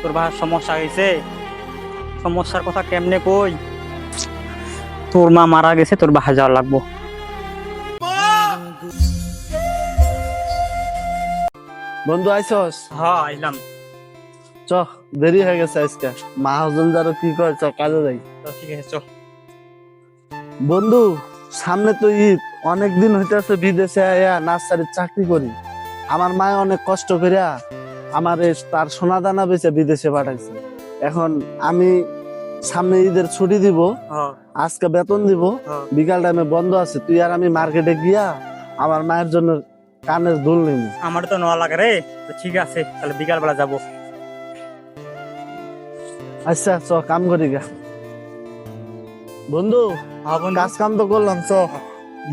তোর ভাই সমস্যা হয়েছে, সমস্যার কথা কেমনে কই। তোর মা মারা গেছে, তোর বাসা যাওয়া লাগবো। বন্ধু আইসস? হ্যাঁ আইলাম। চ, দেরি হয়ে গেছে আজকে। মহাজন যারো কি কয়, চ কাজে যাই। তো ঠিক আছে চল। বন্ধু, সামনে তো ঈদ, অনেকদিন হইতেছে বিদেশে আয়া নার্সারির চাকরি করি। আমার মায়ে অনেক কষ্ট করিয়া আমার তার সোনা দানা বেচে বিদেশে পাঠাইছে। এখন আমি সামনে ঈদের ছুটি দিব, হ্যাঁ আজকে বেতন দিব, হ্যাঁ। বিকাল টাইমে বন্ধ আছে, তুই আর আমি মার্কেটে গিয়া আমার মায়ের জন্য কানের দুল নিব। আমার তো নেওয়া লাগে রে। তো ঠিক আছে, তাহলে বিকাল বেলা যাবো। আচ্ছা চ, কাম করি গা। বন্ধু, হ্যাঁ বন্ধু, কাজ কাম তো করলাম, চ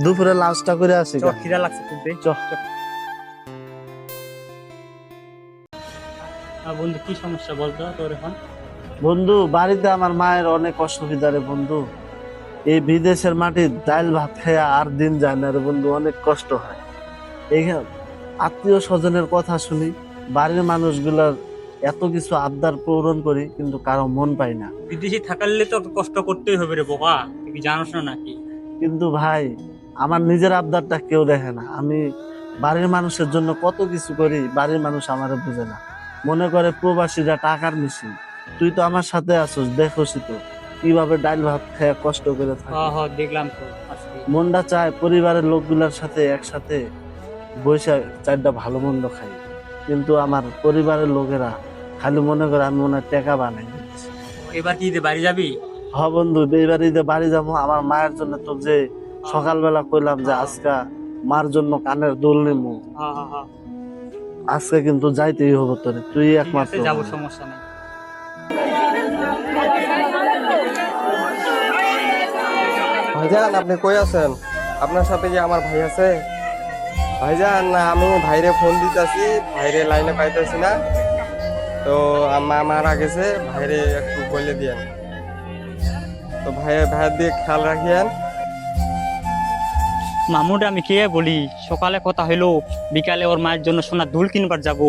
দুপুরে লাঞ্চটা করে আসি চল, গা। খিদা লাগছে খুব রে। চ। বন্ধু কি সমস্যা বলতো তোর এখন? বন্ধু, বাড়িতে আমার মায়ের অনেক অসুবিধা রে বন্ধু। এই বিদেশের মাটির ডাল ভাত খেয়ে আর দিন যায় না রে বন্ধু, অনেক কষ্ট হয়। এইখানে আত্মীয় স্বজনের কথা শুনি, বাড়ির মানুষগুলার এত কিছু আবদার পূরণ করি, কিন্তু কারো মন পাই না। বিদেশি থাকালে তো কষ্ট করতেই হবে রে বোকা, তুই কি জানোস না নাকি? কিন্তু ভাই, আমার নিজের আবদারটা কেউ দেখে না। আমি বাড়ির মানুষের জন্য কত কিছু করি, বাড়ির মানুষ আমারে বুঝে না। মনে করে প্রবাসীরা টাকার মেশিন। তুই তো আমার সাথে আছোস, দেখোসই তো কিভাবে ডাল ভাত খেয়ে কষ্ট করে থাকে। হ্যাঁ হ্যাঁ দেখলাম তো আজকে। মনটা চায় পরিবারের লোকগুলোর সাথে একসাথে বসে চারটা ভালো মন্দ খাই, কিন্তু আমার পরিবারের লোকেরা খালি মনে করে আমি মনে হয় টাকা বানাই দিচ্ছি। এবার কি ঈদে বাড়ি যাবি? হ বন্ধু, এইবার ঈদে বাড়ি যাবো। আমার মায়ের জন্য তো যে সকালবেলা কইলাম যে আজকে মার জন্য কানের দুল নিমু, হ্যাঁ হ্যাঁ হ্যাঁ, আজকে কিন্তু যাইতেই হবো তোরে, তুই ঠিক একমাত্র আছে যাবো, বন্ধু। সমস্যা নেই। ভাইজান, আপনি কই আছেন? আপনার সাথে কি আমার ভাই আছে? ভাইজান, আমি ভাইরে ফোন দিতেছি, ভাইরে লাইনে পাইতেছি না। তো মা মারা গেছে, ভাইরে একটু বলে দিয়েন। তো ভাইয়ের দিয়ে খেয়াল রাখিয়েন। মামুটা আমি কে বলি, সকালে কথা হইলো বিকালে ওর মায়ের জন্য সোনার দুল কিনবার যাবো।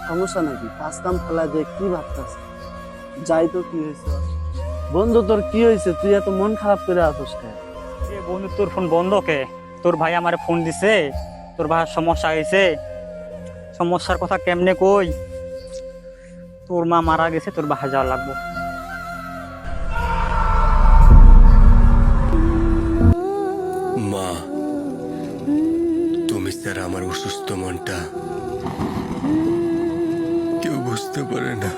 সমস্যা নাকি? কাজ কাম ফেলা দিয়ে কি ভাবতাস? যাই তো, কি হয়েছে বন্ধু? তোর কি হয়েছে? তুই এত মন খারাপ করে আসিস কেন? এ বন্ধু, তোর ফোন বন্ধ কে? তোর ভাই আমারে ফোন দিছে, তোর ভাইয়ের সমস্যা হয়েছে, সমস্যার কথা কেমনে কই। তোর মা মারা গেছে, তোর বাসা যাওয়া লাগবো। মা, তুমি স্যার আমার অসুস্থ মনটা কেউ বুঝতে পারে না।